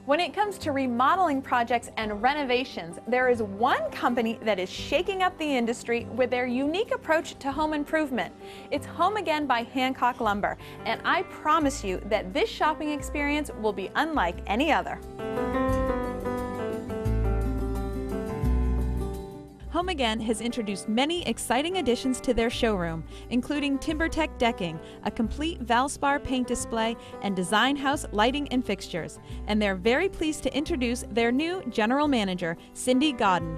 When it comes to remodeling projects and renovations, there is one company that is shaking up the industry with their unique approach to home improvement. It's Home Again by Hancock Lumber, and I promise you that this shopping experience will be unlike any other. Home Again has introduced many exciting additions to their showroom, including TimberTech decking, a complete Valspar paint display, and Design House lighting and fixtures. And they're very pleased to introduce their new General Manager, Cindy Godden.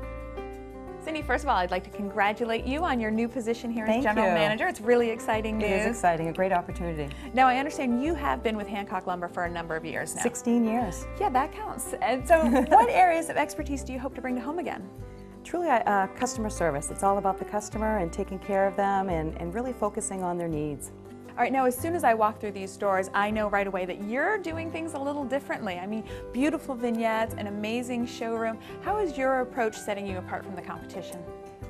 Cindy, first of all, I'd like to congratulate you on your new position here as General Manager. It's really exciting news. It is exciting, a great opportunity. Now, I understand you have been with Hancock Lumber for a number of years now. 16 years. Yeah, that counts. And so what areas of expertise do you hope to bring to Home Again? Truly customer service. It's all about the customer and taking care of them and really focusing on their needs. All right, now as soon as I walk through these stores, I know right away that you're doing things a little differently. I mean, beautiful vignettes, an amazing showroom. How is your approach setting you apart from the competition?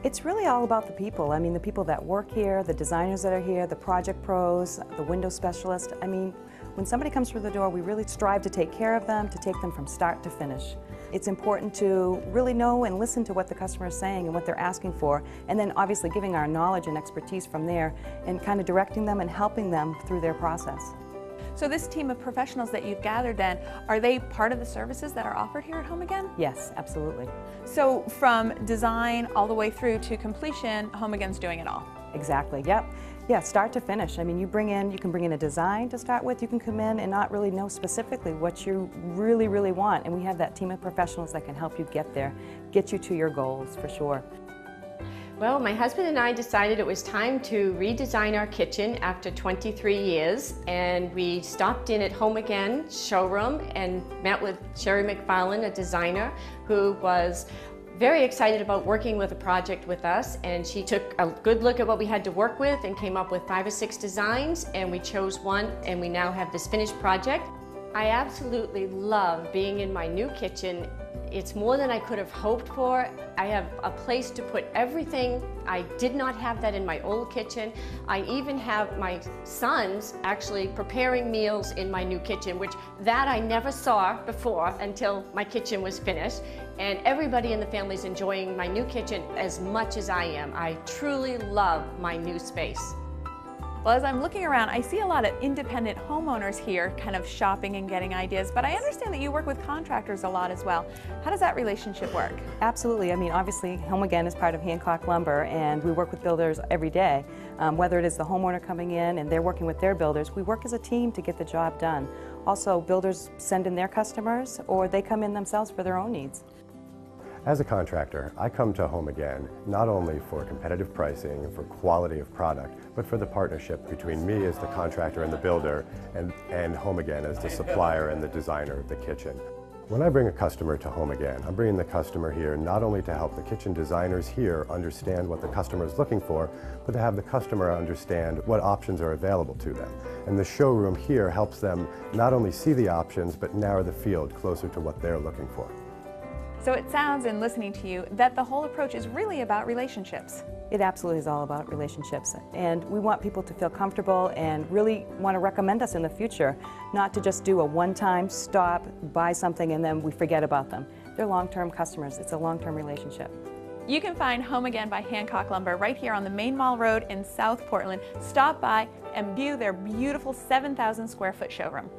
It's really all about the people. I mean, the people that work here, the designers that are here, the project pros, the window specialists. I mean, when somebody comes through the door, we really strive to take care of them, to take them from start to finish. It's important to really know and listen to what the customer is saying and what they're asking for, and then obviously giving our knowledge and expertise from there and kind of directing them and helping them through their process. So this team of professionals that you've gathered then, are they part of the services that are offered here at Home Again? Yes, absolutely. So from design all the way through to completion, Home Again's doing it all? Exactly, yep. Yeah, start to finish. I mean, you can bring in a design to start with. You can come in and not really know specifically what you really want. And we have that team of professionals that can help you get there, get you to your goals for sure. Well, my husband and I decided it was time to redesign our kitchen after 23 years, and we stopped in at Home Again showroom and met with Sherry McFarland, a designer who was very excited about working with a project with us, and she took a good look at what we had to work with and came up with 5 or 6 designs, and we chose one, and we now have this finished project. I absolutely love being in my new kitchen. It's more than I could have hoped for. I have a place to put everything. I did not have that in my old kitchen. I even have my sons actually preparing meals in my new kitchen, which that I never saw before until my kitchen was finished. And everybody in the family is enjoying my new kitchen as much as I am. I truly love my new space. Well, as I'm looking around, I see a lot of independent homeowners here kind of shopping and getting ideas, but I understand that you work with contractors a lot as well. How does that relationship work? Absolutely. I mean, obviously, Home Again is part of Hancock Lumber, and we work with builders every day. Whether it is the homeowner coming in and they're working with their builders, we work as a team to get the job done. Also, builders send in their customers, or they come in themselves for their own needs. As a contractor, I come to Home Again not only for competitive pricing and for quality of product, but for the partnership between me as the contractor and the builder and Home Again as the supplier and the designer of the kitchen. When I bring a customer to Home Again, I'm bringing the customer here not only to help the kitchen designers here understand what the customer is looking for, but to have the customer understand what options are available to them. And the showroom here helps them not only see the options, but narrow the field closer to what they're looking for. So it sounds, in listening to you, that the whole approach is really about relationships. It absolutely is all about relationships, and we want people to feel comfortable and really want to recommend us in the future, not to just do a one-time stop, buy something, and then we forget about them. They're long-term customers. It's a long-term relationship. You can find Home Again by Hancock Lumber right here on the Main Mall Road in South Portland. Stop by and view their beautiful 7,000 square foot showroom.